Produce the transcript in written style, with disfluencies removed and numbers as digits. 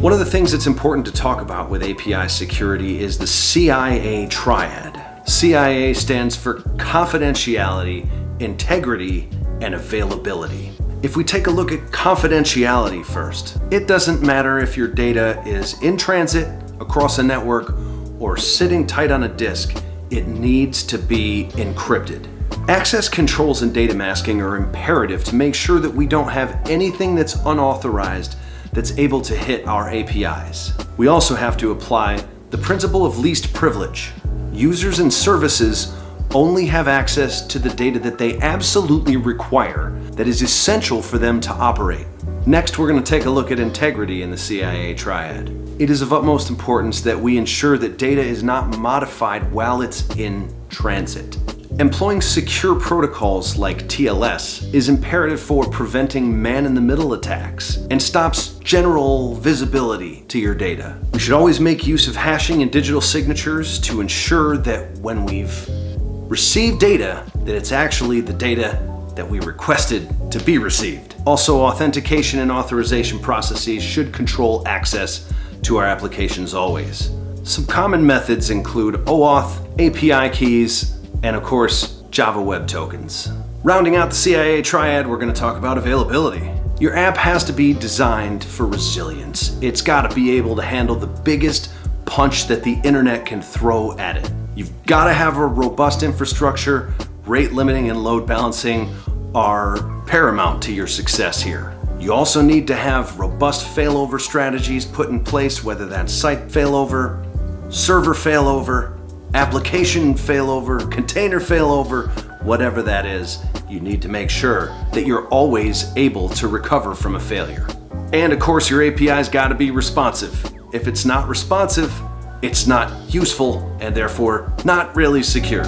One of the things that's important to talk about with API security is the CIA Triad. CIA stands for confidentiality, integrity, and availability. If we take a look at confidentiality first, it doesn't matter if your data is in transit, across a network, or sitting tight on a disk, it needs to be encrypted. Access controls and data masking are imperative to make sure that we don't have anything that's unauthorized that's able to hit our APIs. We also have to apply the principle of least privilege. Users and services only have access to the data that they absolutely require, that is essential for them to operate. Next, we're going to take a look at integrity in the CIA Triad. It is of utmost importance that we ensure that data is not modified while it's in transit. Employing secure protocols like TLS is imperative for preventing man-in-the-middle attacks and stops general visibility to your data. We should always make use of hashing and digital signatures to ensure that when we've received data, that it's actually the data that we requested to be received. Also, authentication and authorization processes should control access to our applications always. Some common methods include OAuth, API keys, and of course, Java Web Tokens. Rounding out the CIA Triad, we're going to talk about availability. Your app has to be designed for resilience. It's got to be able to handle the biggest punch that the internet can throw at it. You've got to have a robust infrastructure. Rate limiting and load balancing are paramount to your success here. You also need to have robust failover strategies put in place, whether that's site failover, server failover, application failover, container failover, whatever that is. You need to make sure that you're always able to recover from a failure. And of course, your API's got to be responsive. If it's not responsive, it's not useful and therefore not really secured.